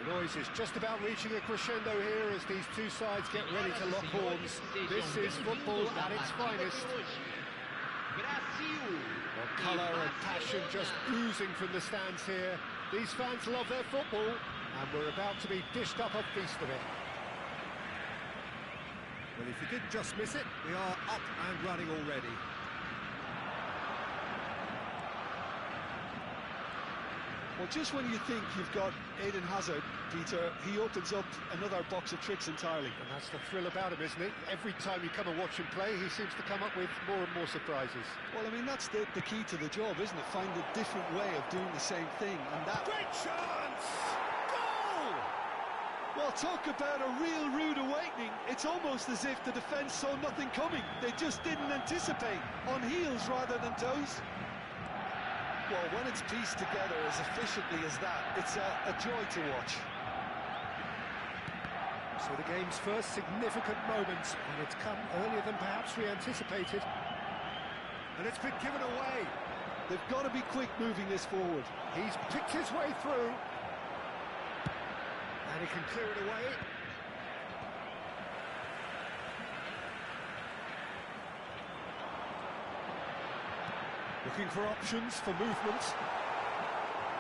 The noise is just about reaching a crescendo here as these two sides get ready to lock horns. This is football at its finest. Well, colour and passion just oozing from the stands here. These fans love their football, and we're about to be dished up a feast of it. Well, if you didn't just miss it, we are up and running already. Well, just when you think you've got Eden Hazard, Peter, he opens up another box of tricks entirely. And that's the thrill about him, isn't it? Every time you come and watch him play, he seems to come up with more and more surprises. Well, I mean, that's the key to the job, isn't it? Find a different way of doing the same thing, and that... Great chance! Goal! Well, talk about a real rude awakening. It's almost as if the defence saw nothing coming. They just didn't anticipate, on heels rather than toes. Well, when it's pieced together as efficiently as that, it's a joy to watch. So the game's first significant moment, and it's come earlier than perhaps we anticipated. And it's been given away. They've got to be quick moving this forward. He's picked his way through. And he can clear it away. Looking for options, for movement.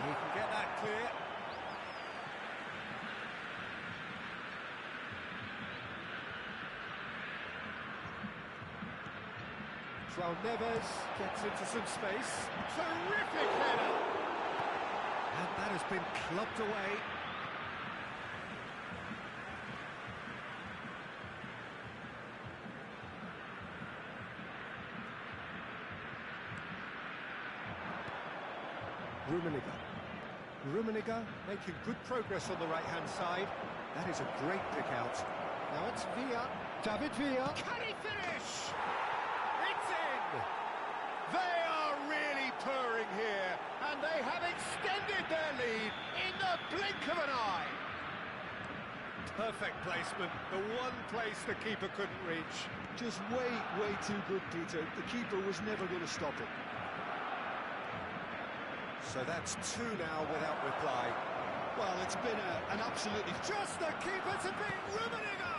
He can get that clear. João Neves gets into some space. Terrific header! And that has been clubbed away. Rummenigge making good progress on the right-hand side. That is a great pick out. Now it's Villa. David Villa. Can he finish? It's in! They are really purring here, and they have extended their lead in the blink of an eye. Perfect placement, the one place the keeper couldn't reach. Just way too good, Peter. The keeper was never going to stop it. So that's two now without reply. Well, it's been an absolutely... Just the keeper to beat Rummenigge!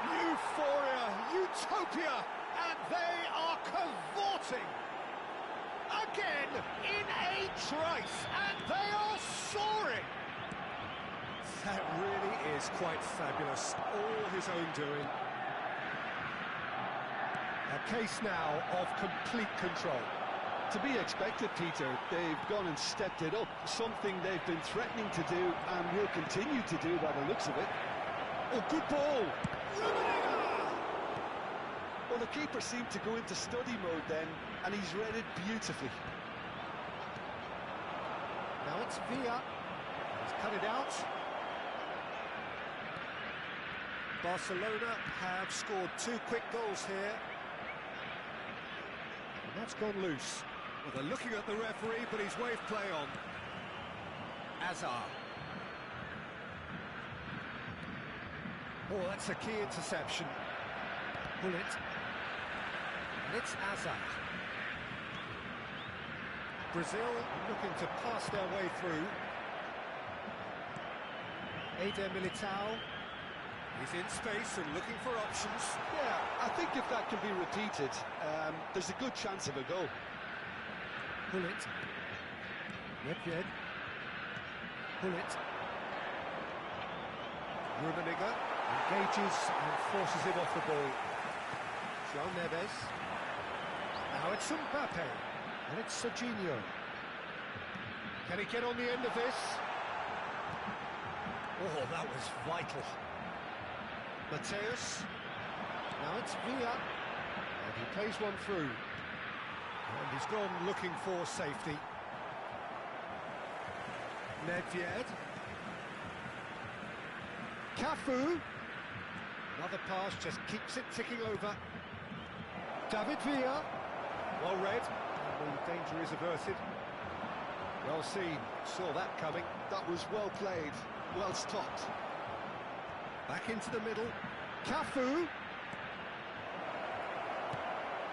Euphoria, utopia, and they are cavorting! Again, in a trice, and they are soaring! That really is quite fabulous, all his own doing. A case now of complete control. To be expected, Peter. They've gone and stepped it up, something they've been threatening to do and will continue to do by the looks of it. Oh, good ball! Rummenigge! Well, the keeper seemed to go into study mode then, and he's read it beautifully. Now it's Villa. He's cut it out. Barcelona have scored 2 quick goals here. And that's gone loose. Well, they're looking at the referee, but he's waved play on. Hazard. Oh, that's a key interception. Pull it. And it's Hazard. Brazil looking to pass their way through. Eder Militao. He's in space and looking for options. Yeah, I think if that can be repeated, there's a good chance of a goal. Pull it. Nedved. Pull it. Rummenigge engages and forces him off the ball. João Neves. Now it's Mbappe. And it's Serginho. Can he get on the end of this? Oh, that was vital. Mateus. Now it's Villa. And he plays one through. And he's gone looking for safety. Nedved. Cafu. Another pass just keeps it ticking over. David Villa. Well read. And the danger is averted. Well seen. Saw that coming. That was well played. Well stopped. Back into the middle. Cafu.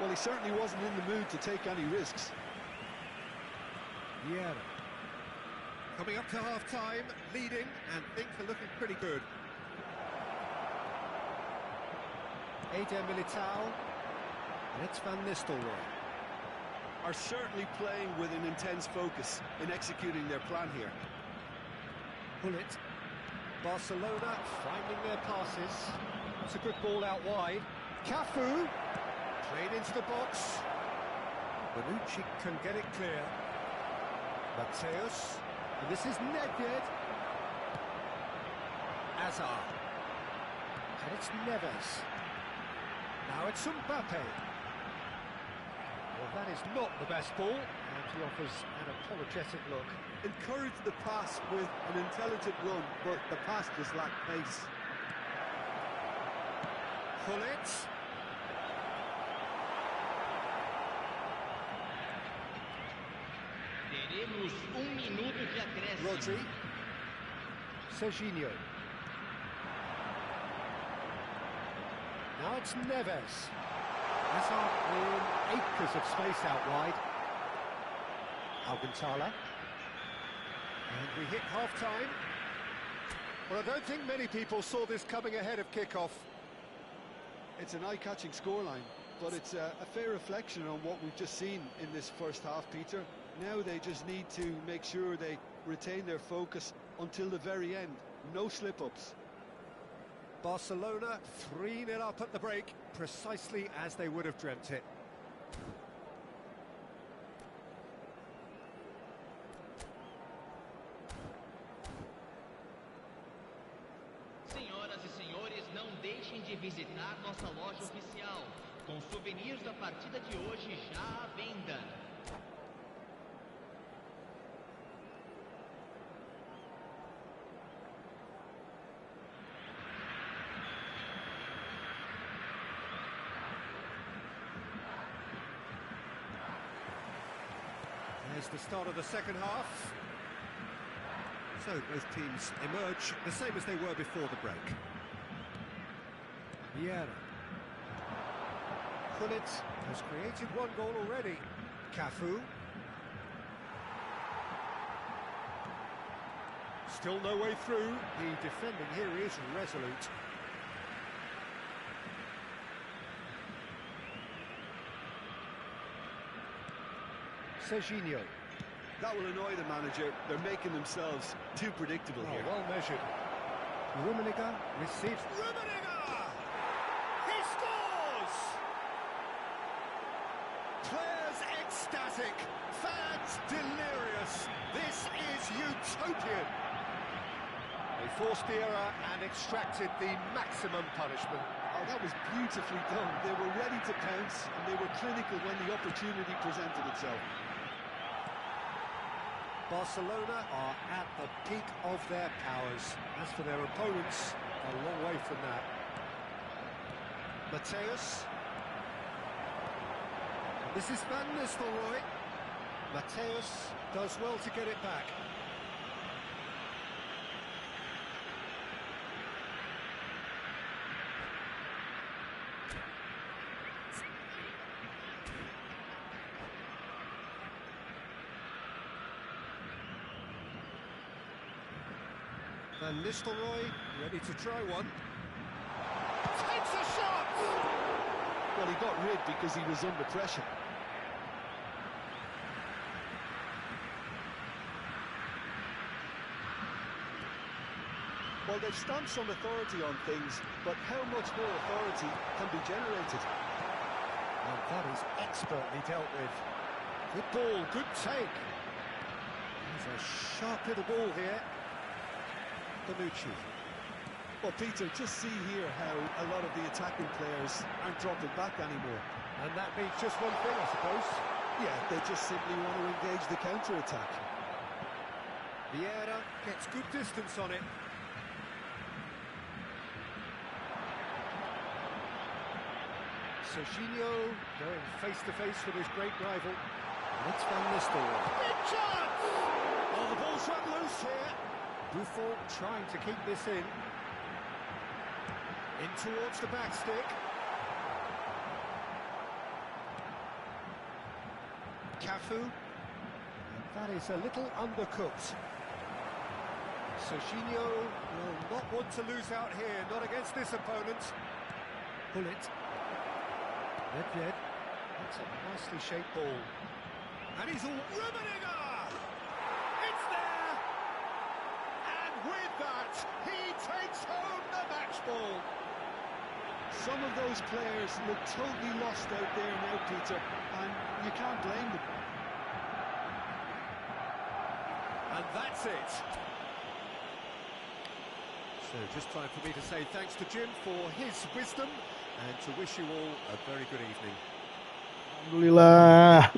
Well, he certainly wasn't in the mood to take any risks. Vieira. Coming up to half-time, leading, and things are looking pretty good. Eder Militao, and it's Van Nistelrooy. Are certainly playing with an intense focus in executing their plan here. Bullet. Barcelona finding their passes. It's a good ball out wide. Cafu, played into the box. Bonucci can get it clear. Mateus, and this is Nedved. Azar. And it's Neves. Now it's Mbappe. Well, that is not the best ball, and he offers an apologetic look. Encourage the pass with an intelligent run, but the pass just lacked pace. Bullet. Teremos minuto de acréscimo. Rodri. Serginho. Now it's Neves. Hazard in acres of space out wide. Alcantara. And we hit half-time. Well, I don't think many people saw this coming ahead of kick-off. It's an eye-catching scoreline, but it's a fair reflection on what we've just seen in this first half, Peter. Now they just need to make sure they retain their focus until the very end. No slip-ups. Barcelona 3-0 up at the break, precisely as they would have dreamt it. Senhoras e senhores, não deixem de visitar nossa loja oficial, com souvenirs da partida de hoje já à venda. There's the start of the second half. So both teams emerge the same as they were before the break. Vieira. Gullit has created one goal already. Cafu. Still no way through. The defending here is resolute. Serginho. That will annoy the manager. They're making themselves too predictable here. Well measured. Rummenigge receives. Rummenigge! He scores! Players ecstatic, fans delirious. This is utopian. They forced the error and extracted the maximum punishment. Oh, that was beautifully done. They were ready to pounce, and they were clinical when the opportunity presented itself. Barcelona are at the peak of their powers. As for their opponents, a long way from that. Mateus. This is Van Nistelrooy. Mateus does well to get it back. Van Nistelrooy ready to try one. Takes a shot! Well, he got rid because he was under pressure. Well, they've stamped some authority on things, but how much more authority can be generated? And that is expertly dealt with. Good ball, good take. There's a sharp little ball here. Bonucci. Well, Peter, just see here how a lot of the attacking players aren't dropping back anymore. And that means just one thing, I suppose. Yeah, they just simply want to engage the counter-attack. Vieira gets good distance on it. Serginho going face-to-face with his great rival. And it's Van Nistelrooy. Big chance! Oh, the ball's run loose here. Buffon trying to keep this in. In towards the back stick. Cafu. And that is a little undercooked. Serginho will not want to lose out here, not against this opponent. Pull it. Nedved. That's a nicely shaped ball. And he's all Rummenigge! It's there! And with that, he takes home the match ball. Some of those players look totally lost out there now, Peter, and you can't blame them. And that's it. So just time for me to say thanks to Jim for his wisdom and to wish you all a very good evening. Alhamdulillah,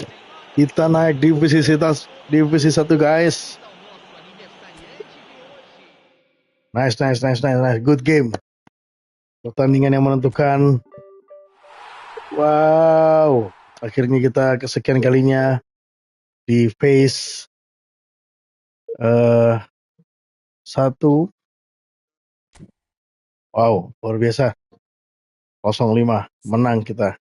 kita naik divisi 1 guys. Nice. Good game. Pertandingan yang menentukan. Wow, akhirnya kita kesekian kalinya di phase 1. Wow, luar biasa. 0-5, menang kita.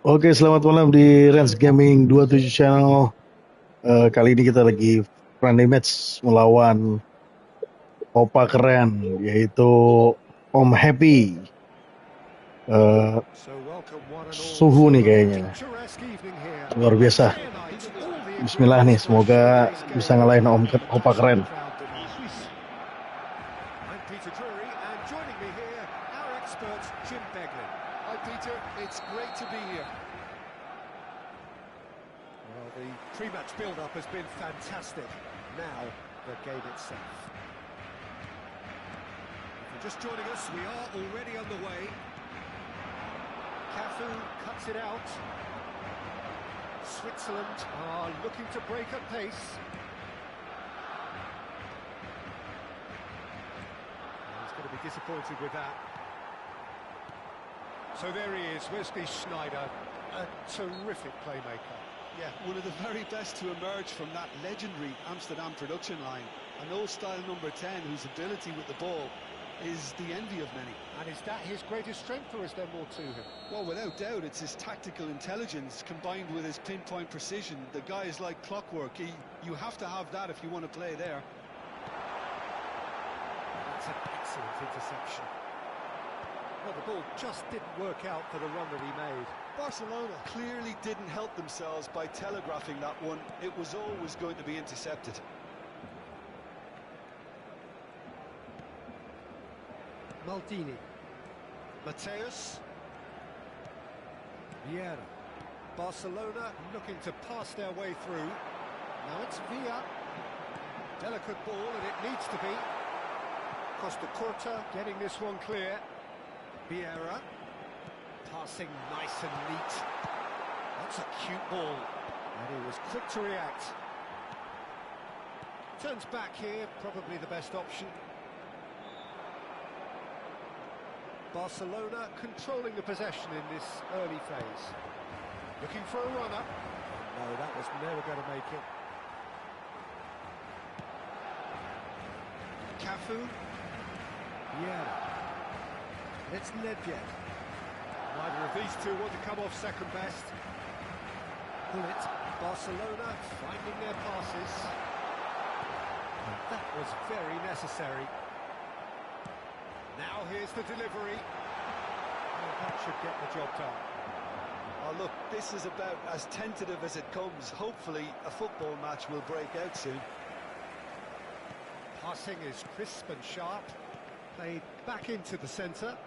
Oke, selamat malam di Range Gaming 27 Channel. Kali ini kita lagi friendly match melawan Opa keren, yaitu Om Happy. Suhu nih kayaknya. Luar biasa. Bismillah nih, semoga bisa ngalahin Opa keren. It's great to be here. Well, the pre-match build-up has been fantastic. Now, the game itself. If you're just joining us, we are already underway. Cafu cuts it out. Switzerland are looking to break at pace. He's going to be disappointed with that. So there he is, Wesley Sneijder, a terrific playmaker. Yeah, one of the very best to emerge from that legendary Amsterdam production line. An old-style number 10 whose ability with the ball is the envy of many. And is that his greatest strength, or is there more to him? Well, without doubt, it's his tactical intelligence combined with his pinpoint precision. The guy is like clockwork. You have to have that if you want to play there. That's an excellent interception. Well, the ball just didn't work out for the run that he made. Barcelona clearly didn't help themselves by telegraphing that one. It was always going to be intercepted. Maldini. Mateus. Vieira. Barcelona looking to pass their way through. Now it's Villa. Delicate ball, and it needs to be. Costa Curta getting this one clear. Vieira. Passing nice and neat. That's a cute ball. And he was quick to react. Turns back here, probably the best option. Barcelona controlling the possession in this early phase. Looking for a runner. No, that was never going to make it. Cafu. Yeah. It's Nedved. Neither of these two want to come off second best. Bullet. Barcelona finding their passes. And that was very necessary. Now here's the delivery. And that should get the job done. Oh, look, this is about as tentative as it comes. Hopefully, a football match will break out soon. Passing is crisp and sharp. Played back into the centre.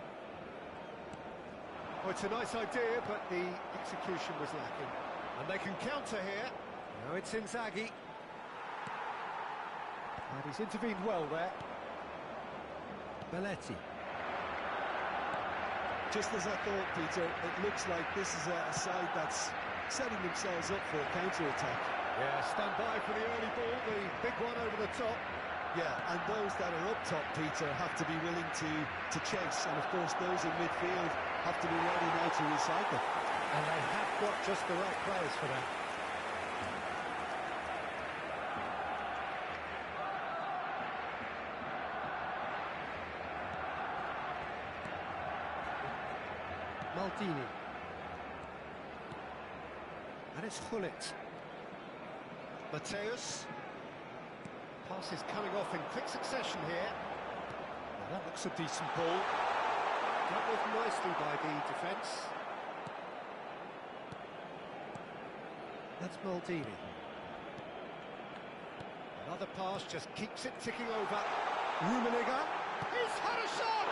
Oh, it's a nice idea, but the execution was lacking. And they can counter here. Now it's Inzaghi. And he's intervened well there. Belletti. Just as I thought, Peter, it looks like this is a side that's setting themselves up for a counter-attack. Yeah, stand by for the early ball, the big one over the top. Yeah, and those that are up top, Peter, have to be willing to chase. And, of course, those in midfield have to be ready now to recycle. And they have got just the right players for that. Maldini. And it's Hullet. Mateus. Pass is coming off in quick succession here. Now that looks a decent ball. Dealt with nicely by the defence. That's Maldini. Another pass just keeps it ticking over. Rummenigge. He's had a shot!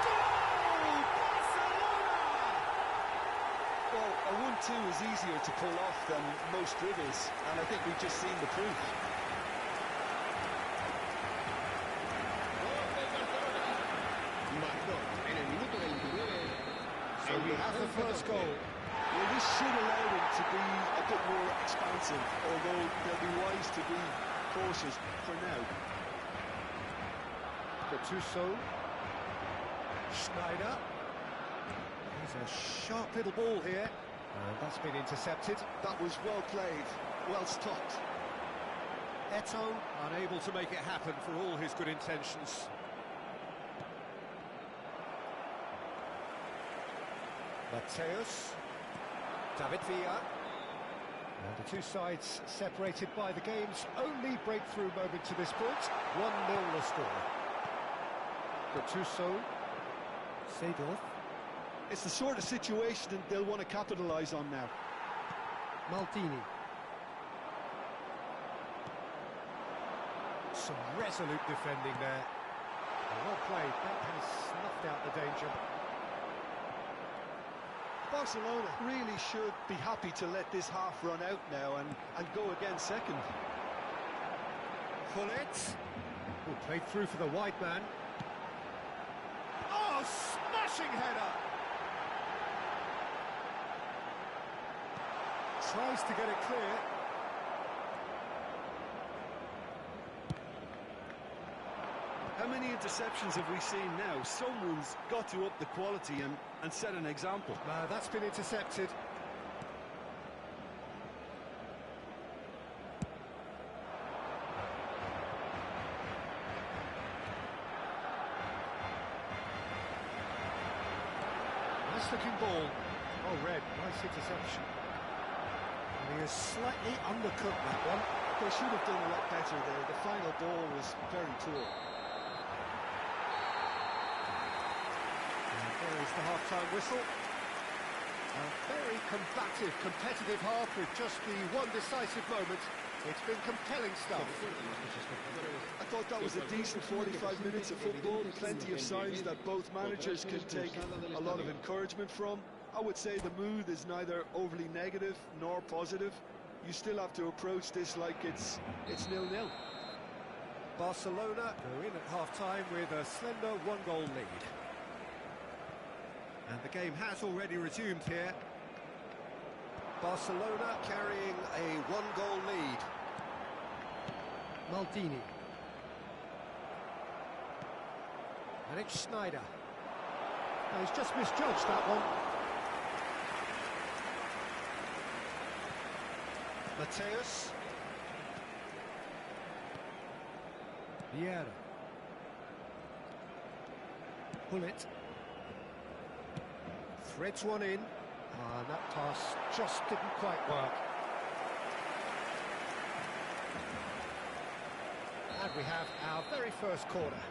Goal! Barcelona! Well, a 1-2 is easier to pull off than most dribbles, and I think we've just seen the proof. So we have the first goal. Well, this should allow them to be a bit more expansive, although they'll be wise to be cautious for now. Gattuso. Sneijder. He's a sharp little ball here. And that's been intercepted. That was well played, well stopped. Eto'o unable to make it happen for all his good intentions. Mateus. David Villa. And the two sides separated by the game's only breakthrough moment to this point. 1-0 the score. Gattuso. Seedorf. It's the sort of situation that they'll want to capitalise on now. Maldini. Some resolute defending there. Well played, that has snuffed out the danger. Barcelona really should be happy to let this half run out now and go again second. Pullet. Oh, played through for the wide man. Oh, smashing header! Tries to get it clear. How many interceptions have we seen now? Someone's got to up the quality and set an example. That's been intercepted. Nice looking ball. Oh, red. Nice interception. And he has slightly undercooked that one. They should have done a lot better there. The final ball was very poor. There is the half-time whistle. A very combative, competitive half with just the one decisive moment. It's been compelling stuff. I thought that was a decent 45 minutes of football. Plenty of signs that both managers can take a lot of encouragement from. I would say the mood is neither overly negative nor positive. You still have to approach this like it's 0-0. Barcelona go in at half-time with a slender one-goal lead. And the game has already resumed here. Barcelona carrying a one-goal lead. Maldini. And it's Schneider. No, he's just misjudged that one. Mateus. Vieira. Pullet. Threads one in. And that pass just didn't quite work. And we have our very first corner.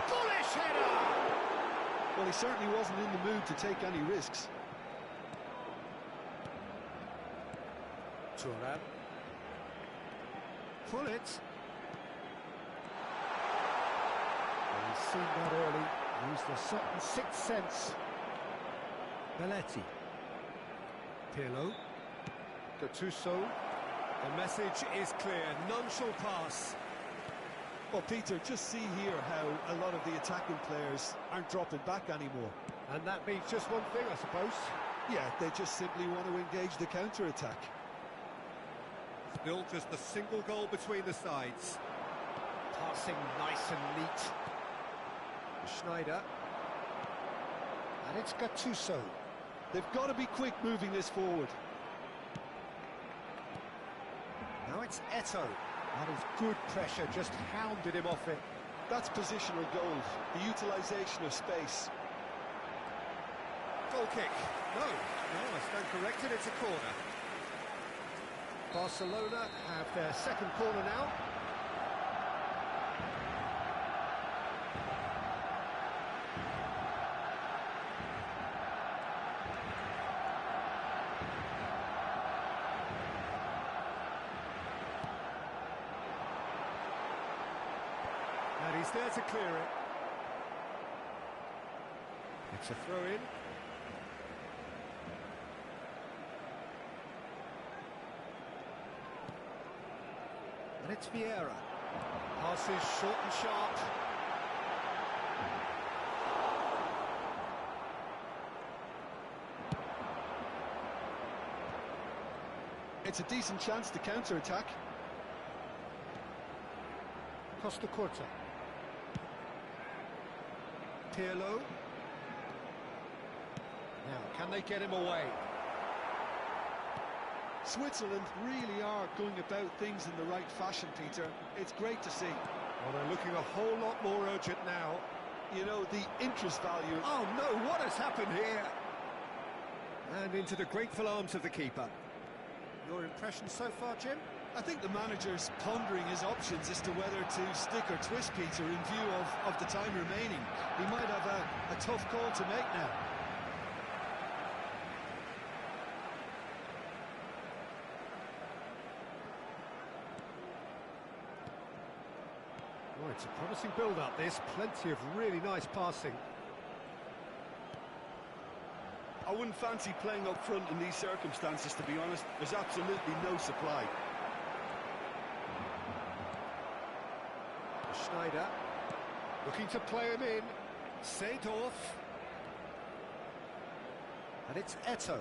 Bullish header! Well, he certainly wasn't in the mood to take any risks. Turan. Pullet. He's seen that early, used a certain sixth sense. Belletti. Pirlo. Gattuso. The message is clear, none shall pass. Well, Peter, just see here how a lot of the attacking players aren't dropping back anymore. And that means just one thing, I suppose. Yeah, they just simply want to engage the counter-attack. Still just a single goal between the sides. Passing nice and neat. Schneider. And it's Gattuso. They've got to be quick moving this forward. Now it's Eto'o. That is good pressure, just hounded him off it. That's positional goal, the utilisation of space. Goal kick. No, I stand corrected, it's a corner. Barcelona have their second corner now. And he's there to clear it. It's a throw-in. And it's Vieira. Passes short and sharp. It's a decent chance to counter-attack. Costa Curta. Pirlo. Now, can they get him away? Switzerland really are going about things in the right fashion, Peter. It's great to see. Well, they're looking a whole lot more urgent now. You know, the interest value... Oh no, what has happened here? And into the grateful arms of the keeper. Your impression so far, Jim? I think the manager's pondering his options as to whether to stick or twist, Peter, in view of the time remaining. He might have a tough call to make now. Oh, it's a promising build-up, this. Plenty of really nice passing. I wouldn't fancy playing up front in these circumstances, to be honest. There's absolutely no supply. Schneider, looking to play him in. Seedorf. And it's Eto'o.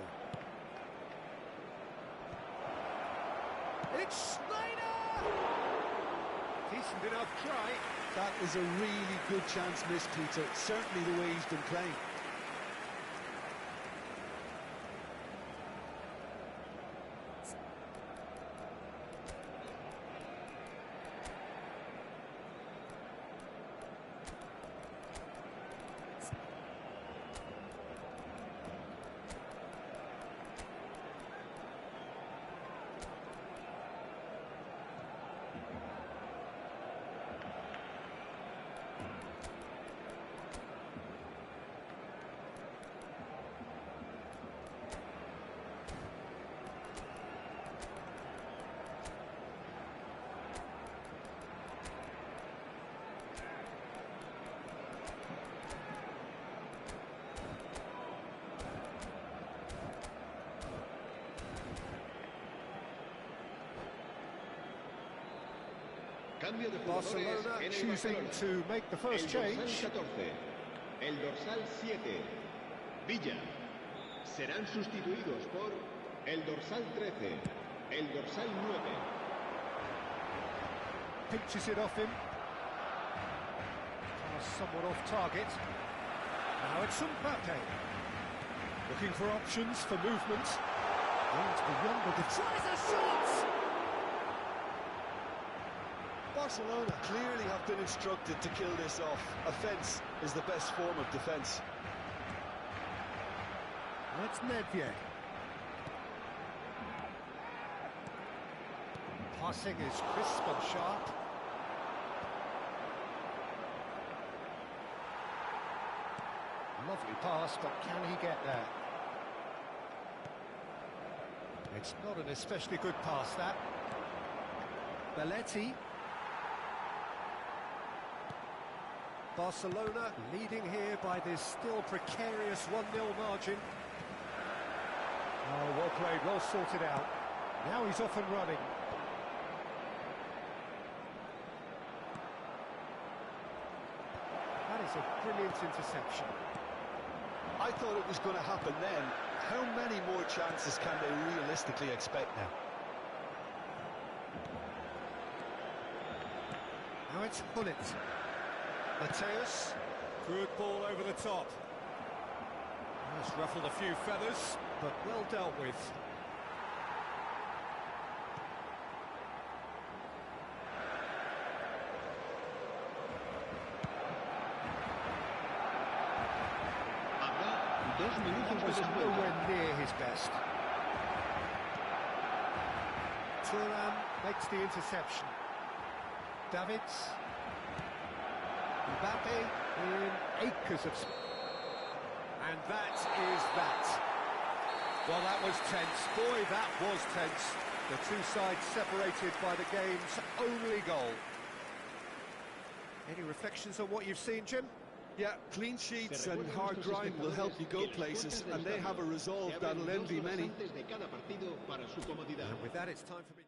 It's Schneider! Decent enough try. That is a really good chance missed, Peter. Certainly the way he's been playing. Barcelona choosing to make the first change. El dorsal 7, Villa. Serán sustituidos por el dorsal 13, el dorsal 9. Pinches it off him. Somewhat off target. Now it's Mbappe. Looking for options for movement. It's beyond the tries a shot! Barcelona clearly have been instructed to kill this off. Offence is the best form of defence. That's Nedved. Passing is crisp and sharp. Lovely pass, but can he get there? It's not an especially good pass, that. Belletti. Barcelona leading here by this still precarious 1-0 margin. Oh, well played, well sorted out. Now he's off and running. That is a brilliant interception. I thought it was going to happen then. How many more chances can they realistically expect now? Now it's Hullet. Mateus, good ball over the top. Has ruffled a few feathers, but well dealt with. Was nowhere near his best. Thuram makes the interception. Davids. Mbappe in acres of... And that is that. Well, that was tense. Boy, that was tense. The two sides separated by the game's only goal. Any reflections on what you've seen, Jim? Yeah, clean sheets and hard grind will help you go places, and they have a resolve that'll envy many. And with that, it's time for me...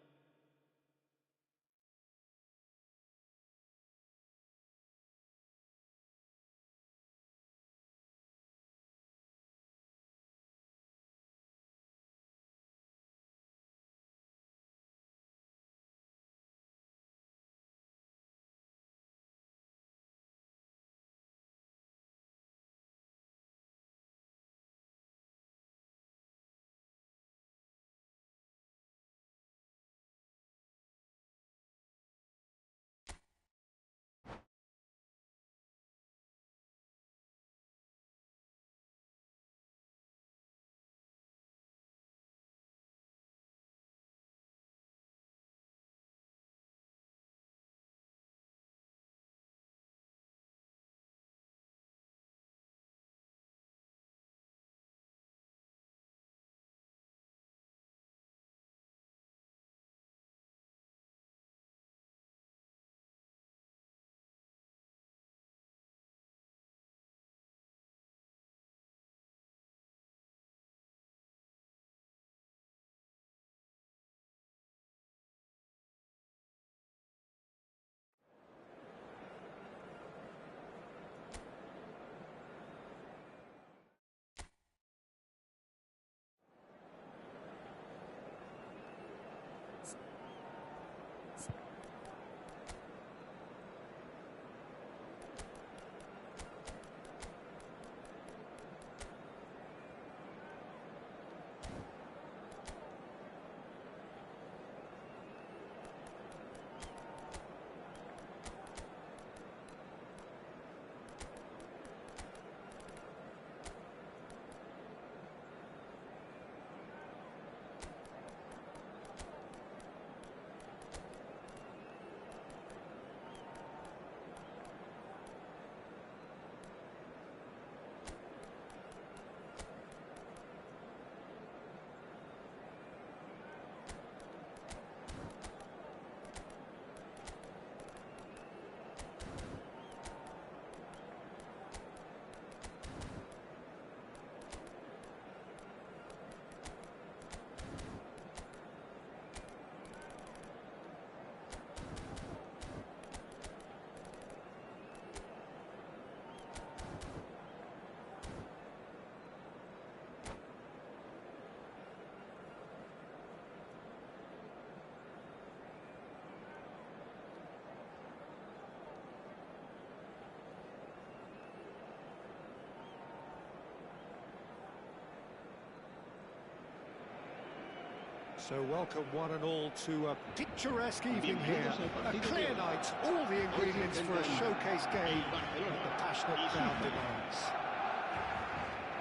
So welcome one and all to a picturesque evening here. A clear night, all the ingredients for a showcase game that the passionate crowd demands.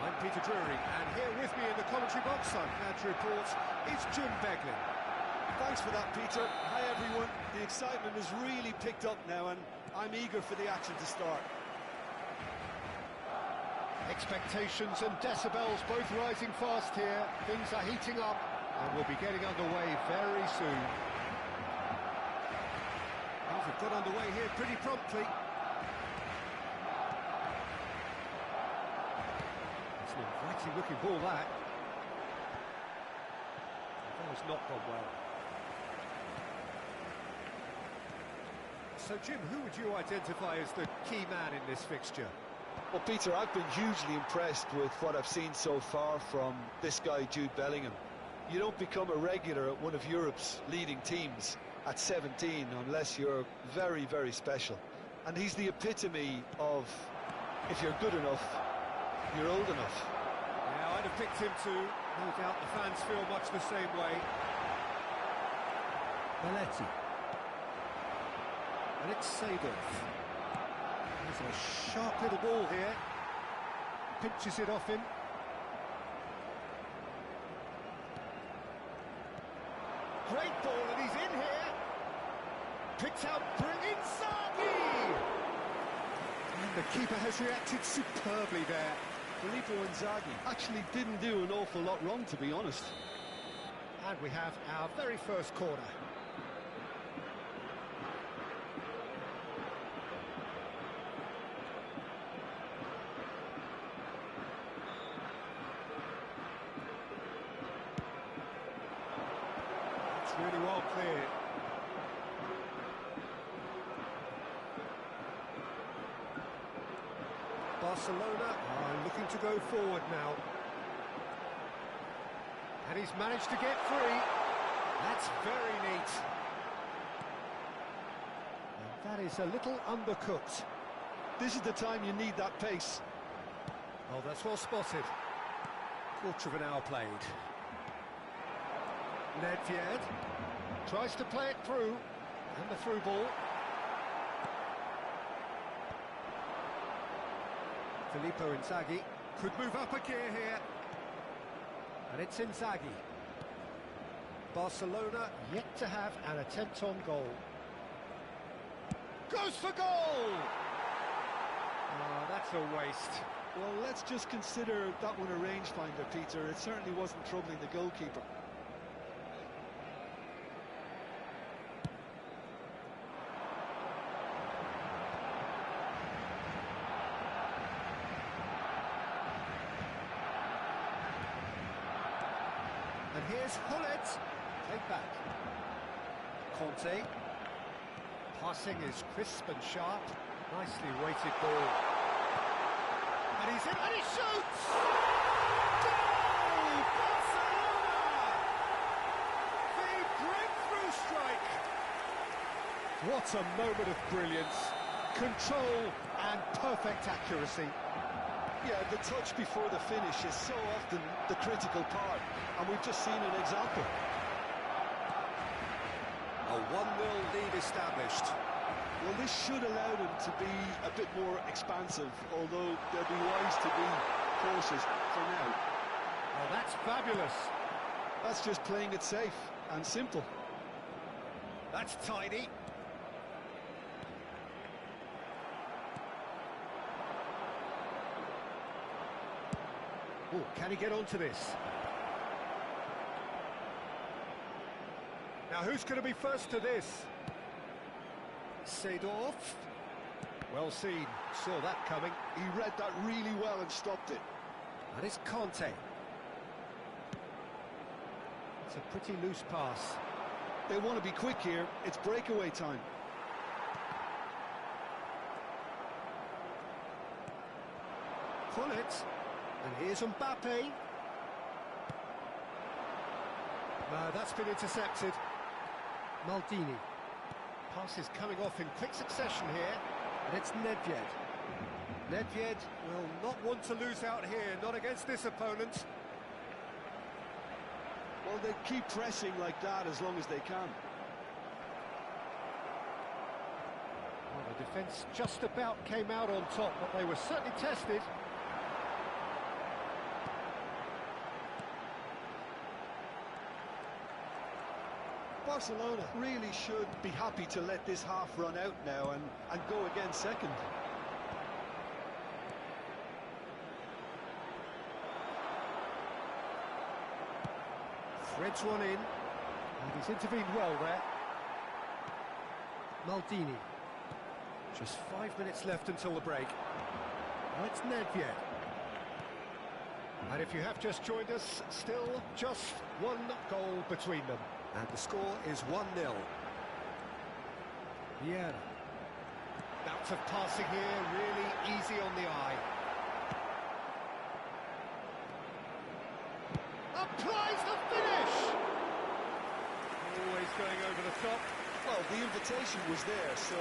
I'm Peter Drury, and here with me in the commentary box, I'm glad to report, is Jim Beglin. Thanks for that, Peter. Hi, everyone. The excitement has really picked up now, and I'm eager for the action to start. Expectations and decibels both rising fast here. Things are heating up, and we'll be getting underway very soon. Well, we've got underway here pretty promptly. It's an inviting-looking ball, that. That has not gone well. So, Jim, who would you identify as the key man in this fixture? Well, Peter, I've been hugely impressed with what I've seen so far from this guy, Jude Bellingham. You don't become a regular at one of Europe's leading teams at 17 unless you're very, very special. And he's the epitome of, if you're good enough, you're old enough. Yeah, I'd have picked him too. No doubt the fans feel much the same way. Belletti. And it's Seedorf. There's a sharp little ball here. Pinches it off him. Great ball, and he's in here. Picks out Inzaghi. And the keeper has reacted superbly there. Filippo Inzaghi actually didn't do an awful lot wrong, to be honest. And we have our very first corner. Really well cleared. Barcelona are looking to go forward now. And he's managed to get free. That's very neat. And that is a little undercooked. This is the time you need that pace. Oh, that's well spotted. Quarter of an hour played. Nedved tries to play it through, and the through ball. Filippo Inzaghi could move up a gear here, and it's Inzaghi. Barcelona yet to have an attempt on goal. Goes for goal! Oh, that's a waste. Well, let's just consider that one a rangefinder, Peter. It certainly wasn't troubling the goalkeeper. And here's Hullet. Take back. Conte. Passing is crisp and sharp. Nicely weighted ball. And he's in, and he shoots! Goal! Barcelona! The breakthrough strike! What a moment of brilliance. Control and perfect accuracy. Yeah, the touch before the finish is so often the critical part, and we've just seen an example. A 1-0 lead established. Well, this should allow them to be a bit more expansive, although they'll be wise to be cautious for now. Oh, that's fabulous. That's just playing it safe and simple. That's tidy. Oh, can he get onto this? Now, who's going to be first to this? Seedorf. Well seen. Saw that coming. He read that really well and stopped it. And it's Conte. It's a pretty loose pass. They want to be quick here. It's breakaway time. Hullet. And here's Mbappe. No, that's been intercepted. Maldini. Pass is coming off in quick succession here, and it's Nedved. Nedved will not want to lose out here, not against this opponent. Well, they keep pressing like that as long as they can. Well, the defence just about came out on top, but they were certainly tested. Barcelona really should be happy to let this half run out now and go again second. Threads one in, and he's intervened well there. Maldini. Just 5 minutes left until the break. Now it's Nedved. And if you have just joined us, still just one goal between them. And the score is 1-0. Vieira. Bouts of passing here, really easy on the eye. Applies the finish! Always going over the top. Well, the invitation was there, so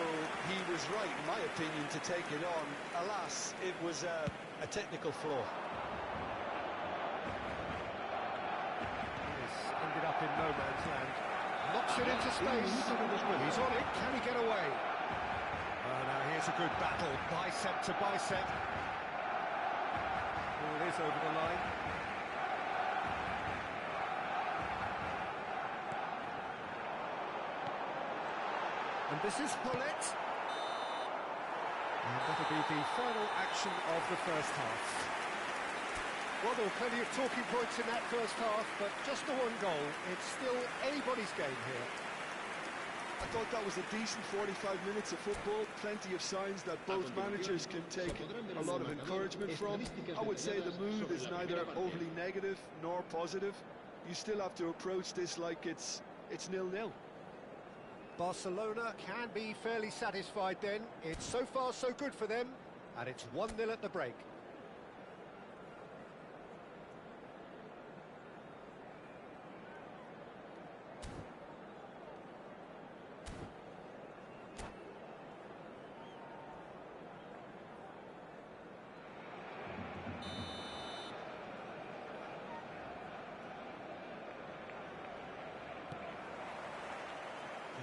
he was right, in my opinion, to take it on. Alas, it was a technical flaw. He's ended up in no man's land. Knocks it into space. He's on it. Can he get away? Oh, now here's a good battle, bicep to bicep. Oh, it is over the line. And this is Bullet. And that'll be the final action of the first half. Well, there were plenty of talking points in that first half, but just the one goal. It's still anybody's game here. I thought that was a decent 45 minutes of football, plenty of signs that both managers can take a lot of encouragement from. I would say the mood is neither overly negative nor positive. You still have to approach this like it's 0-0. Barcelona can be fairly satisfied then. It's so far so good for them, and it's 1-0 at the break.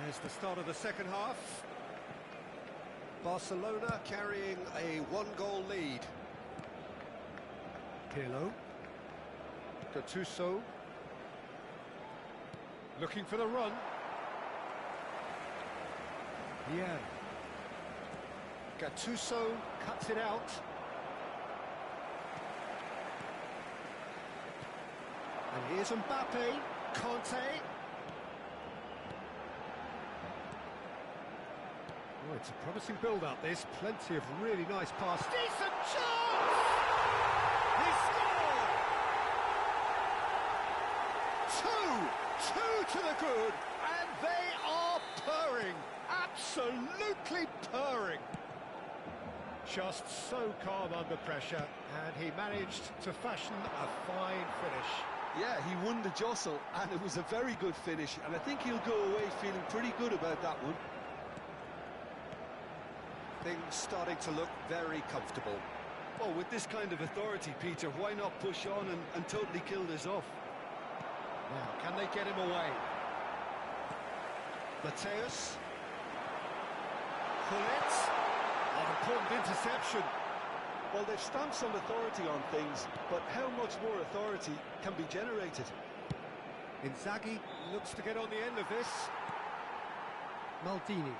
There's the start of the second half. Barcelona carrying a one-goal lead. Pirlo. Gattuso. Looking for the run. Yeah. Gattuso cuts it out. And here's Mbappe. Conte. Oh, it's a promising build-up, this. Plenty of really nice passes. Decent chance! He scored! Two to the good, and they are purring. Absolutely purring. Just so calm under pressure, and he managed to fashion a fine finish. Yeah, he won the jostle, and it was a very good finish, and I think he'll go away feeling pretty good about that one. Things starting to look very comfortable. Well, with this kind of authority, Peter, why not push on and totally kill this off? Now, can they get him away? Mateus. Bullet. Oh, important interception. Well, they've stamped some authority on things, but how much more authority can be generated? Inzaghi looks to get on the end of this. Maldini.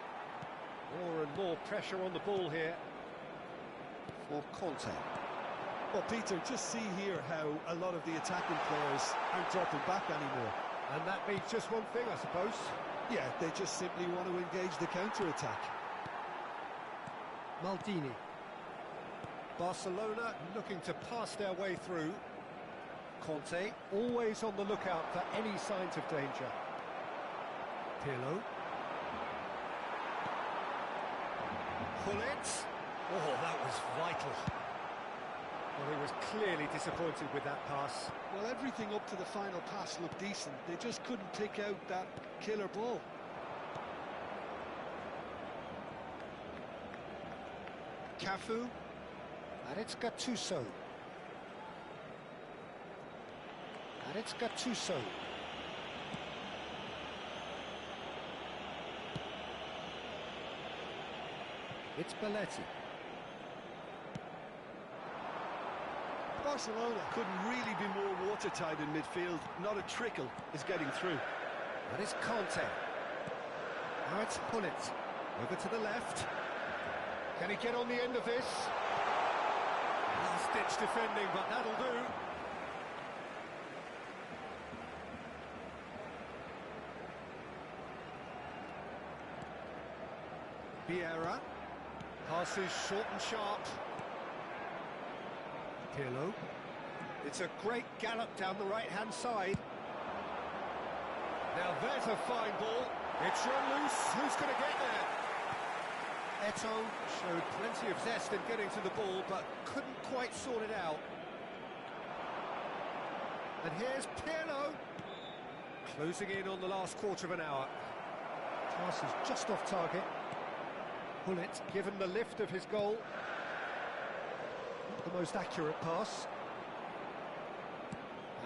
More and more pressure on the ball here for Conte. Well, Peter, just see here how a lot of the attacking players aren't dropping back anymore. And that means just one thing, I suppose. Yeah, they just simply want to engage the counter-attack. Maldini. Barcelona looking to pass their way through. Conte always on the lookout for any signs of danger. Pirlo. Bullet. Oh, that was vital. Well, he was clearly disappointed with that pass. Well, everything up to the final pass looked decent. They just couldn't pick out that killer ball. Cafu. And it's Gattuso. And it's Gattuso. It's Belletti. Barcelona couldn't really be more watertight in midfield. Not a trickle is getting through. That is Conte. Now it's Hullet. Over to the left. Can he get on the end of this? Last-ditch defending, but that'll do. Vieira. Passes short and sharp. Pirlo. It's a great gallop down the right-hand side. Now there's a fine ball. It's run loose. Who's going to get there? Eto'o showed plenty of zest in getting to the ball, but couldn't quite sort it out. And here's Pirlo. Closing in on the last quarter of an hour. Pass is just off target. Hullet given the lift of his goal. Not the most accurate pass.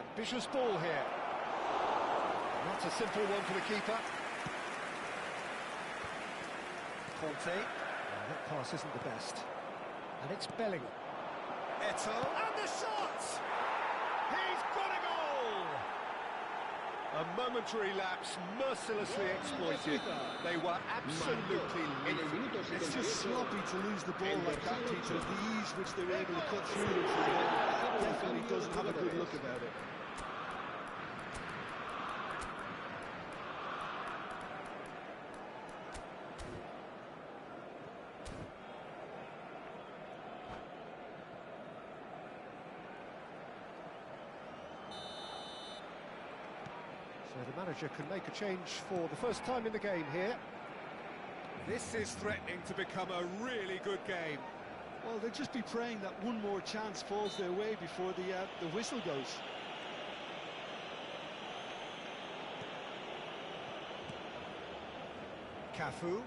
Ambitious ball here. Not a simple one for the keeper. Conte. That pass isn't the best. And it's Bellingham. Eto'o. And the shot! He's got a goal! A momentary lapse, mercilessly exploited. They were absolutely lethal. It's just sloppy to lose the ball like that, Peter. The ease which they were able to cut through them from there definitely doesn't have a good look about it. So the manager can make a change for the first time in the game here. This is threatening to become a really good game. Well, they'll just be praying that one more chance falls their way before the whistle goes. Cafu.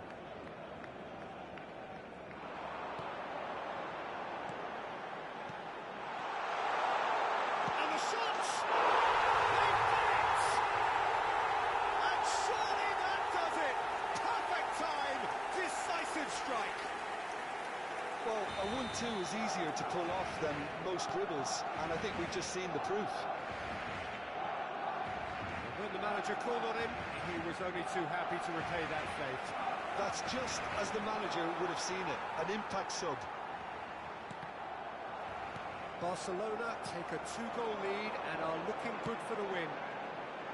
And the shot! They've done it! And surely that does it! Perfect time! Decisive strike! Well, a 1-2 is easier to pull off than most dribbles, and I think we've just seen the proof. When the manager called on him, he was only too happy to repay that fate. That's just as the manager would have seen it, an impact sub. Barcelona take a 2-goal lead and are looking good for the win.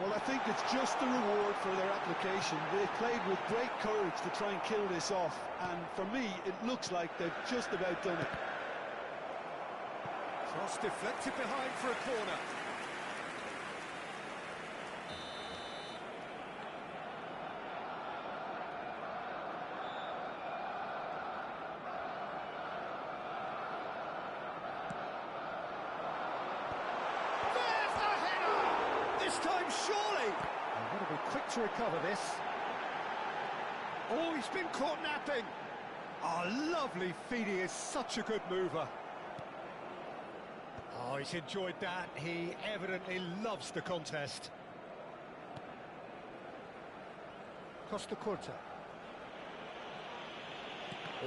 Well, I think it's just the reward for their application. They played with great courage to try and kill this off, and for me, it looks like they've just about done it. Cross deflected behind for a corner. Time surely! They've got to be quick to recover this. Oh, he's been caught napping. Oh, lovely feed. He is such a good mover. Oh, he's enjoyed that. He evidently loves the contest. Costa Curta.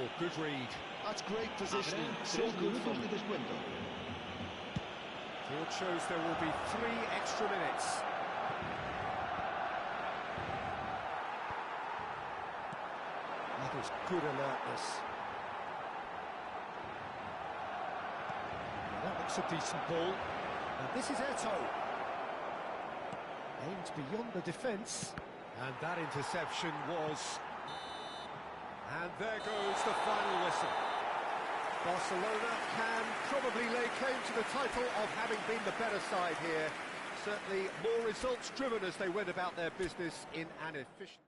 Oh, good read. That's great positioning. So good from him. Field shows there will be 3 extra minutes. That is good alertness. That looks a decent ball. And this is Eto'o. Aimed beyond the defence. And that interception was... And there goes the final whistle. Barcelona can probably lay claim to the title of having been the better side here. Certainly more results-driven as they went about their business in an efficient...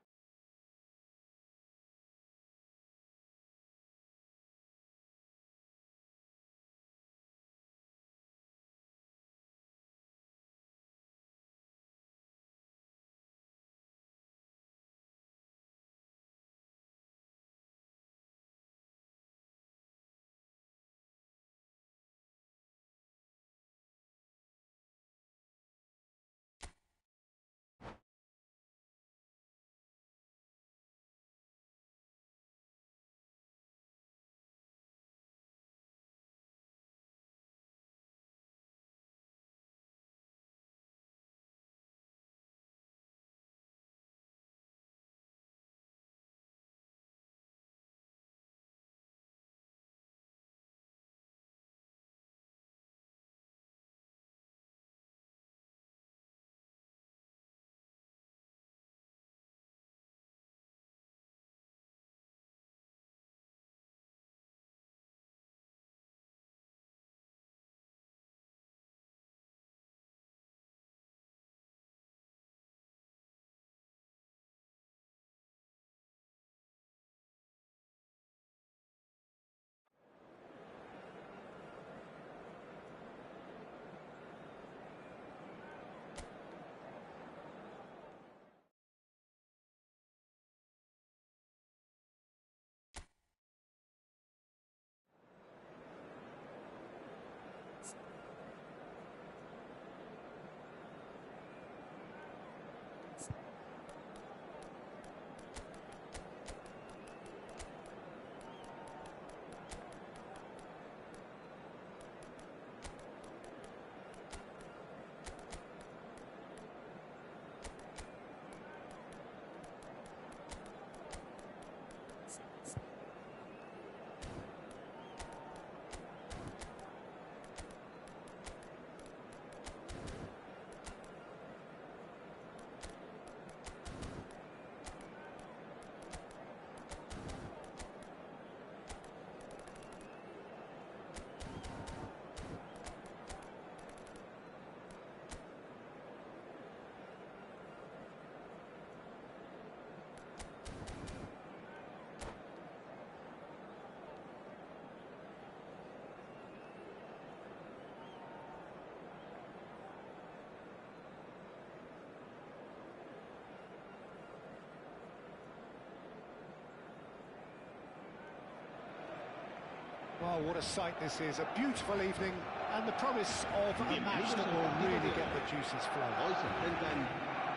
Oh, what a sight this is. A beautiful evening and the promise of a match that will really get the juices flowing. Hoy se enfrentan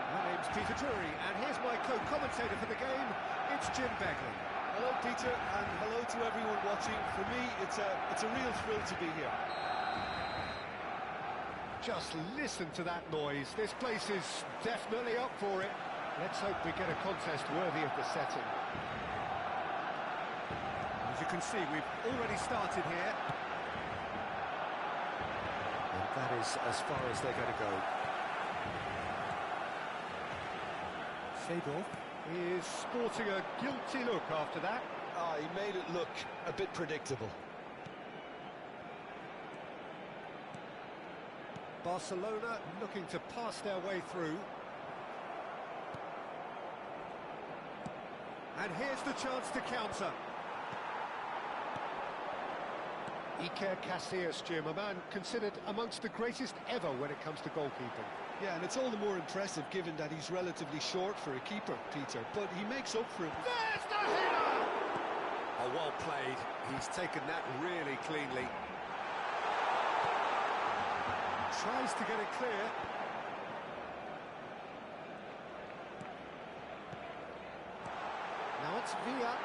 My name's Peter Drury, and here's my co-commentator for the game. It's Jim Begley. Hello, Peter, and hello to everyone watching. For me, it's a real thrill to be here. Just listen to that noise. This place is definitely up for it. Let's hope we get a contest worthy of the setting. As you can see, we've already started here. And that is as far as they're going to go. Seedorf is sporting a guilty look after that. Ah, he made it look a bit predictable. Barcelona looking to pass their way through. And here's the chance to counter. Iker Casillas, Jim, a man considered amongst the greatest ever when it comes to goalkeeping. Yeah, and it's all the more impressive given that he's relatively short for a keeper, Peter, but he makes up for it. There's the header! Oh, well played. He's taken that really cleanly. Tries to get it clear. Now it's Villa.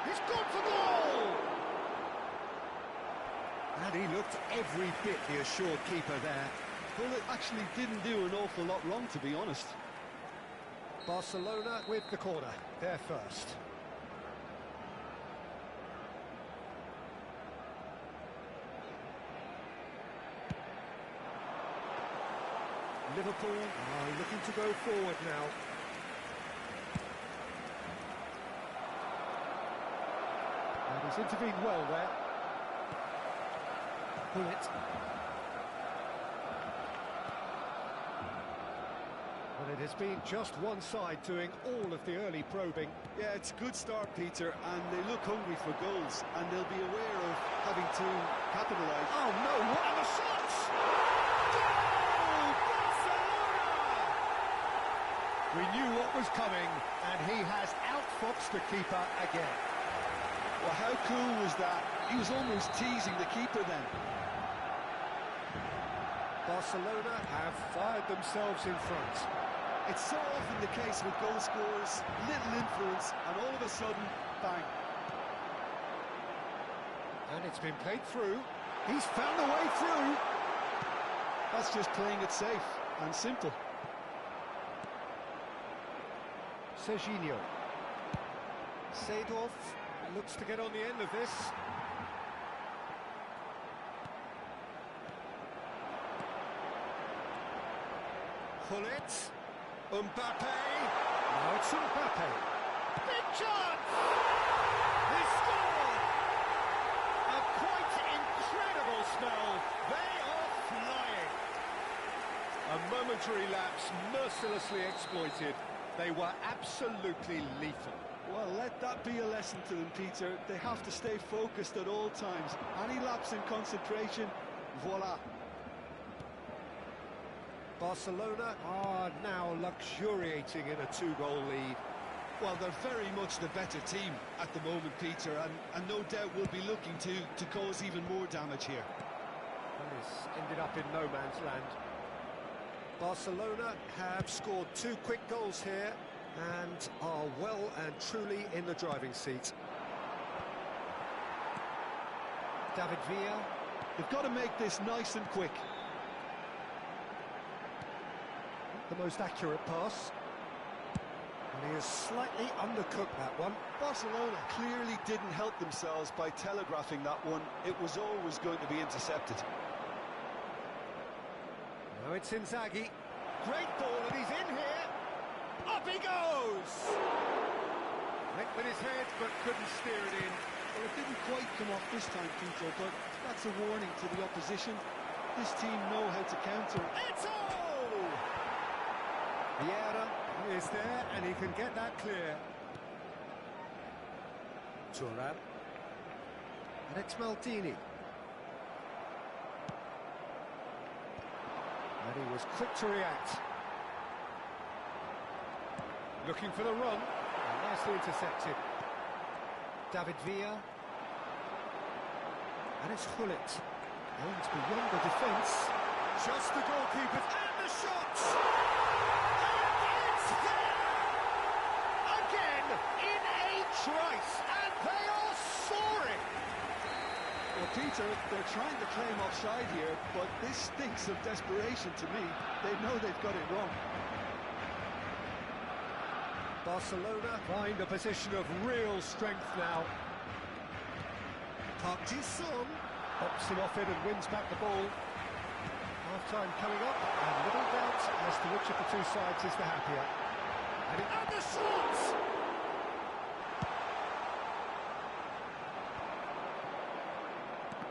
He's gone for goal! And he looked every bit the assured keeper there. Well, it actually didn't do an awful lot wrong, to be honest. Barcelona with the corner. They're first. Liverpool are looking to go forward now. And he's intervened well there. Pull it. Well, it has been just one side doing all of the early probing. Yeah, it's a good start, Peter, and they look hungry for goals, and they'll be aware of having to capitalise. Oh no, what are the shots? We knew what was coming, and he has outfoxed the keeper again. Well, how cool was that? He was almost teasing the keeper then. Barcelona have fired themselves in front. It's so often the case with goal scorers, little influence, and all of a sudden, bang. And it's been played through. He's found a way through. That's just playing it safe and simple. Serginho. Seedorf looks to get on the end of this. Pull it. Mbappe. Now it's Mbappe. Big chance! He scored! A quite incredible spell. They are flying. A momentary lapse mercilessly exploited. They were absolutely lethal. Well, let that be a lesson to them, Peter. They have to stay focused at all times. Any lapse in concentration, voila. Barcelona are now luxuriating in a two-goal lead. Well, they're very much the better team at the moment, Peter, and no doubt will be looking to cause even more damage here. And this ended up in no man's land. Barcelona have scored 2 quick goals here and are well and truly in the driving seat. David Villa. They've got to make this nice and quick. The most accurate pass. And he has slightly undercooked that one. Barcelona clearly didn't help themselves by telegraphing that one. It was always going to be intercepted. Now it's Inzaghi. Great ball, and he's in here. Up he goes! Went with his head, but couldn't steer it in. Well, it didn't quite come off this time, Peter, but that's a warning to the opposition. This team know how to counter. Eto'o! Vieira is there, and he can get that clear. Thuram. And it's Maldini. And he was quick to react. Looking for the run. And nicely intercepted. David Villa. And it's Hullet. Aims beyond the defence. Just the goalkeeper. And the shot! And it's there! Again, in a trice. And they are soaring! Well, Peter, they're trying to claim offside here, but this stinks of desperation to me. They know they've got it wrong. Barcelona find a position of real strength now. Park Ji-sung pops him off it and wins back the ball. Half-time coming up, and little doubt as to which of the two sides is the happier. And the shot!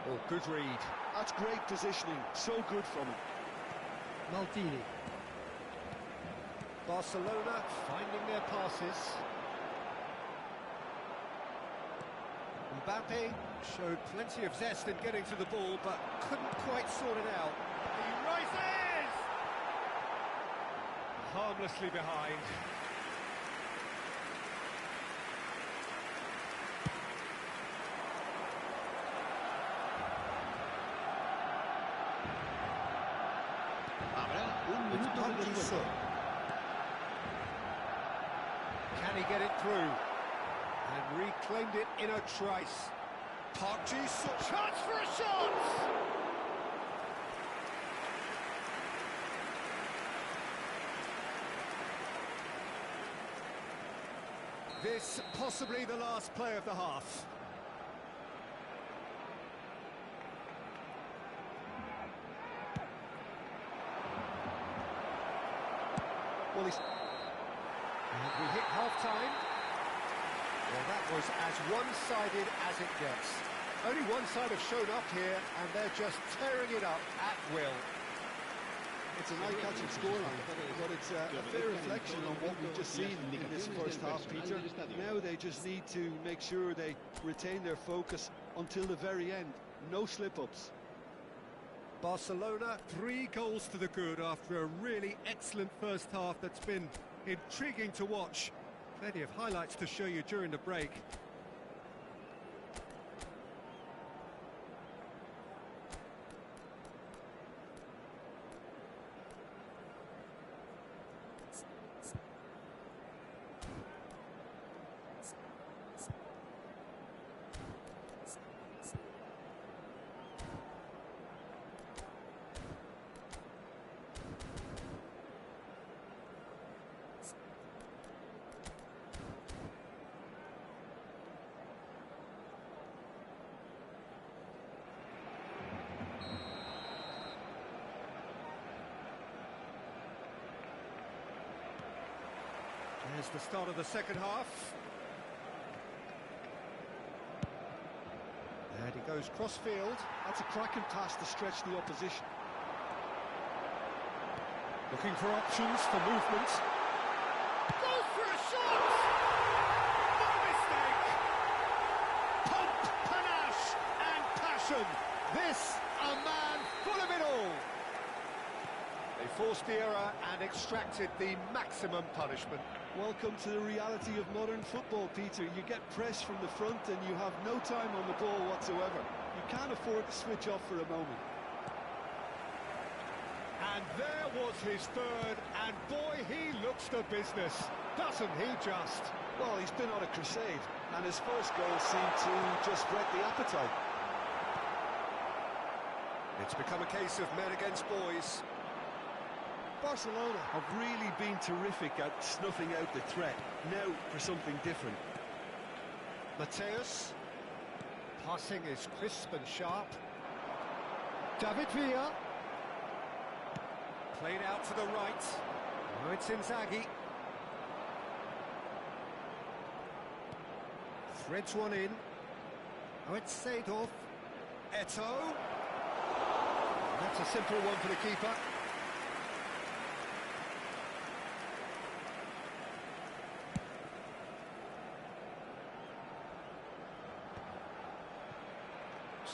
Oh, good read. That's great positioning, so good from him. Maldini. Barcelona finding their passes. Mbappe showed plenty of zest in getting to the ball, but couldn't quite sort it out. He rises! Harmlessly behind. Can he get it through? And reclaimed it in a trice. Park Ji-sung. Chance for a shot! This possibly the last play of the half. Well, and we hit half-time. Well, that was as one-sided as it gets. Only one side have shown up here, and they're just tearing it up at will. It's an eye-catching scoreline, but it's a fair reflection on what we've just seen in this first half, Peter. Now they just need to make sure they retain their focus until the very end. No slip-ups. Barcelona, 3 goals to the good after a really excellent first half that's been intriguing to watch. Plenty of highlights to show you during the break. Here's the start of the second half. And he goes cross-field. That's a cracking pass to stretch the opposition. Looking for options for movement. Goes for a shot! No mistake! Pump, panache and passion. This, a man full of it all. They forced the error and extracted the maximum punishment. Welcome to the reality of modern football, Peter. You get press from the front and you have no time on the ball whatsoever. You can't afford to switch off for a moment. And there was his third, and boy, he looks the business, doesn't he just? Well, he's been on a crusade, and his first goal seemed to just whet the appetite. It's become a case of men against boys. Barcelona have really been terrific at snuffing out the threat. Now for something different. Mateus. Passing is crisp and sharp. David Villa. Played out to the right. Now it's Inzaghi. Threads one in. Now it's Seedorf. Eto'o. That's a simple one for the keeper.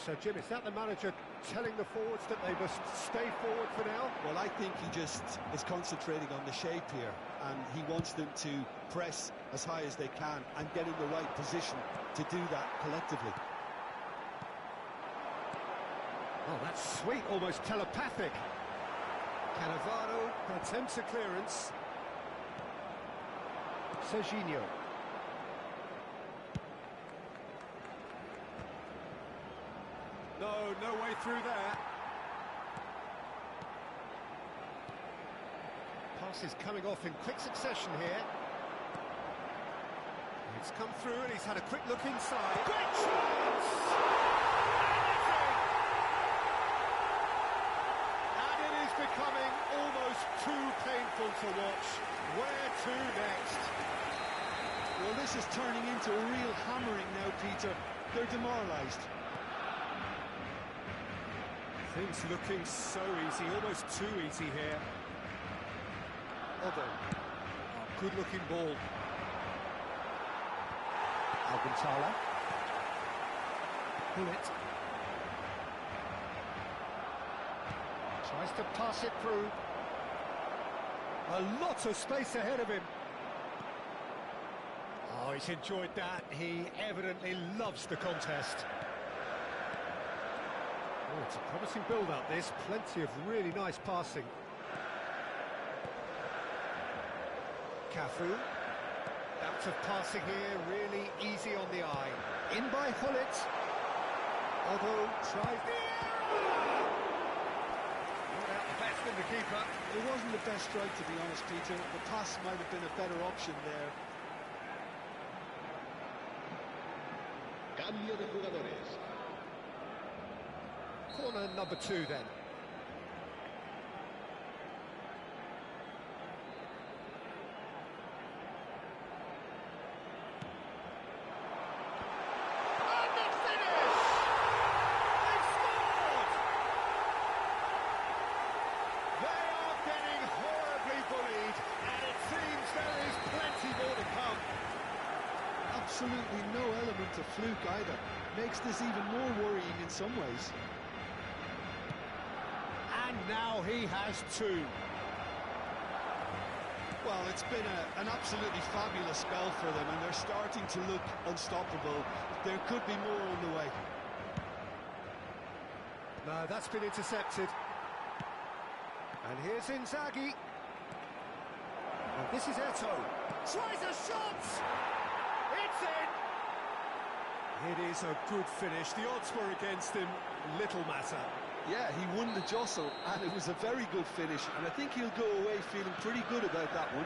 So, Jim, is that the manager telling the forwards that they must stay forward for now? Well, I think he just is concentrating on the shape here, and he wants them to press as high as they can and get in the right position to do that collectively. Oh, that's sweet, almost telepathic. Cannavaro attempts a clearance. Serginho. No way through there. Passes coming off in quick succession here. It's come through and he's had a quick look inside. Great chance! And it is becoming almost too painful to watch. Where to next? Well, this is turning into a real hammering now, Peter. They're demoralised. Things looking so easy, almost too easy here. Otto. Oh, good-looking ball. Alcantara. Bullet. Tries to pass it through. A lot of space ahead of him. Oh, he's enjoyed that. He evidently loves the contest. Oh, it's a promising build-up, this. Plenty of really nice passing. Cafu. Out of passing here, really easy on the eye. In by Hullet. Otto tries the error! Not out the best in the keeper. It wasn't the best strike, to be honest, Peter. The pass might have been a better option there. Cambio de jugadores. Corner number 2 then. And the finish! They've scored! They are getting horribly bullied, and it seems there is plenty more to come. Absolutely no element of fluke either. Makes this even more worrying in some ways. And now he has 2. Well, it's been an absolutely fabulous spell for them, and they're starting to look unstoppable. There could be more on the way. No, that's been intercepted. And here's Inzaghi. And this is Eto'o. Tries a shot! It's in! It is a good finish. The odds were against him. Little matter. Yeah, he won the jostle, and it was a very good finish, and I think he'll go away feeling pretty good about that one.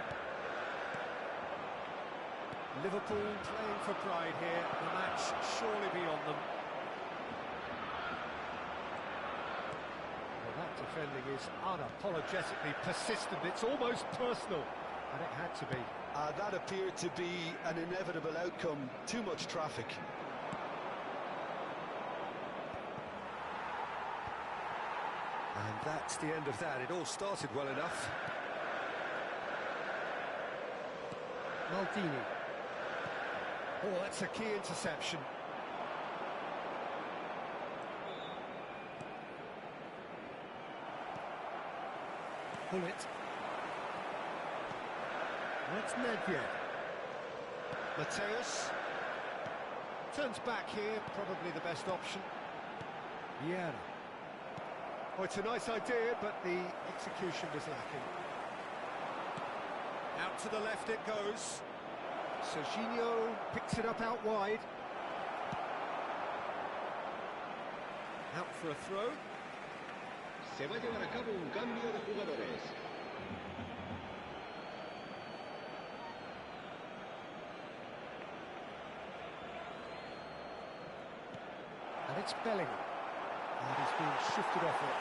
Liverpool playing for pride here. The match surely beyond them. Well, that defending is unapologetically persistent. It's almost personal, and it had to be. That appeared to be an inevitable outcome. Too much traffic. And that's the end of that. It all started well enough. Maldini. Oh, that's a key interception. Bullet. That's Nedved. Mateus. Turns back here, probably the best option. Yeah. Oh, it's a nice idea, but the execution was lacking. Out to the left it goes. Serginho picks it up out wide. Out for a throw. Se va a llevar a cabo un cambio de jugadores. And it's Bellingham. And he's being shifted off it.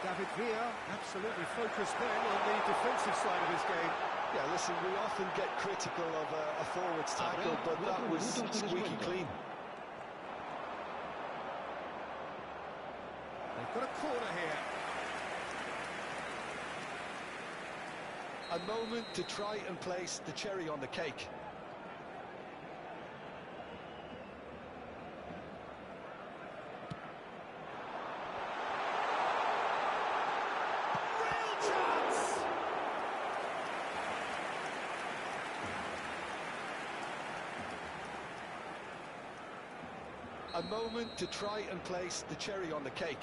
David Villa absolutely focused then on the defensive side of his game. Yeah, listen, we often get critical of a forward's tackle, but that was squeaky clean. They've got a corner here. A moment to try and place the cherry on the cake. a moment to try and place the cherry on the cake.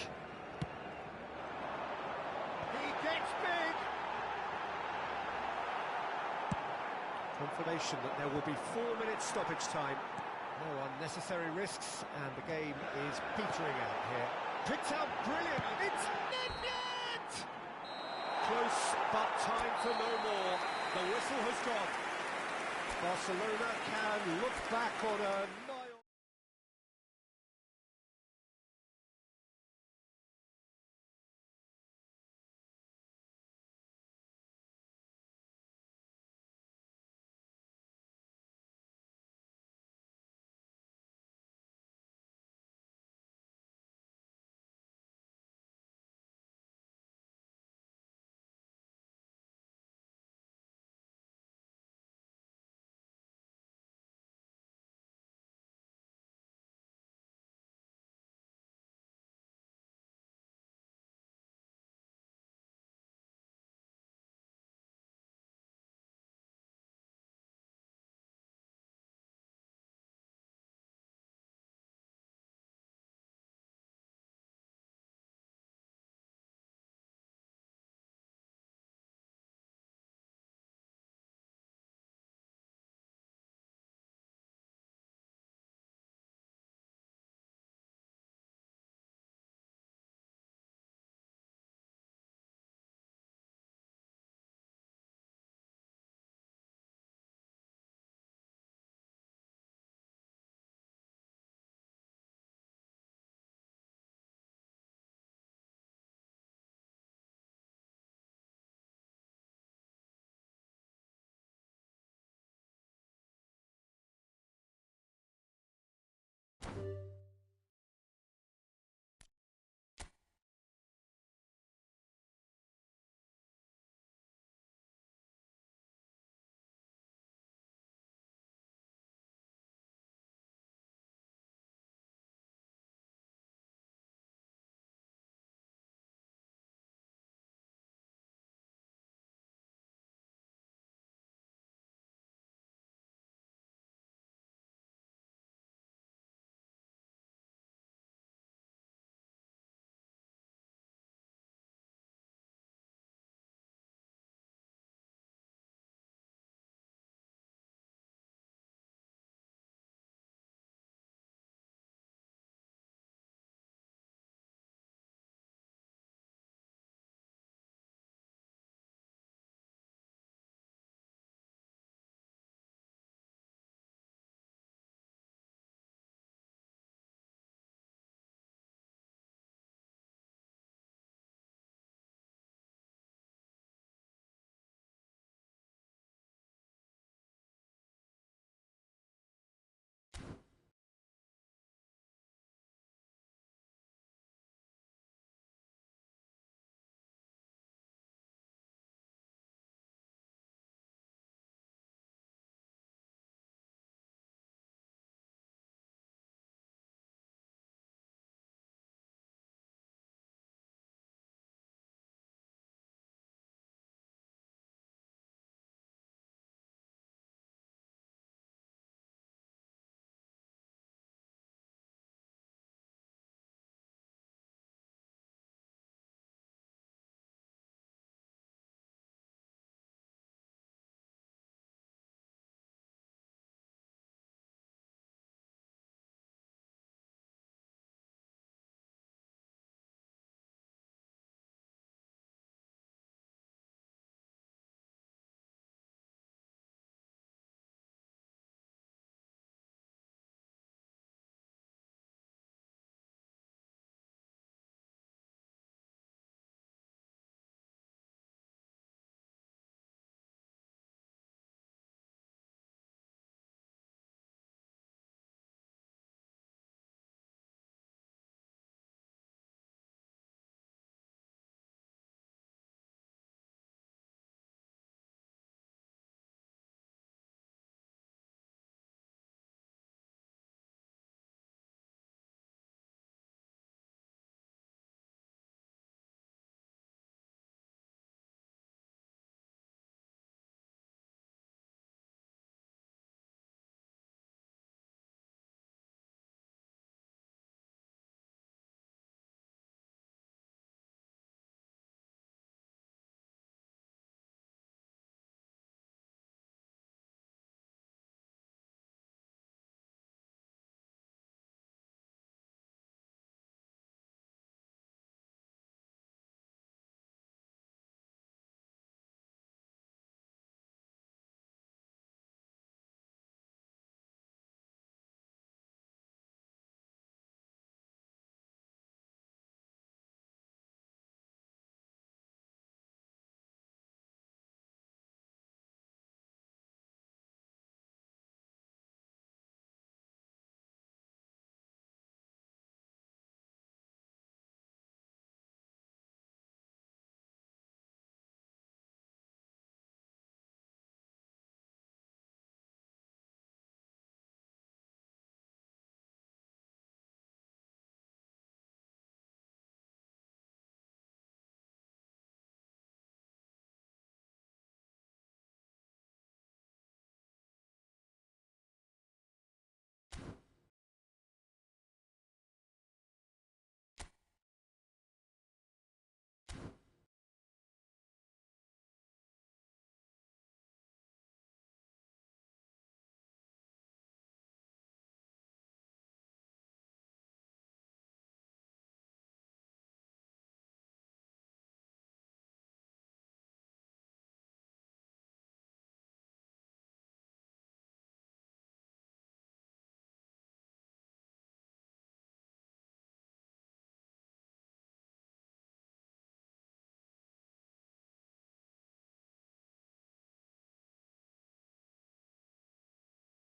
He gets big. Confirmation that there will be 4 minutes stoppage time. No unnecessary risks, and the game is petering out here. Picked out brilliantly. It's net! Close, but time for no more. The whistle has gone. Barcelona can look back on a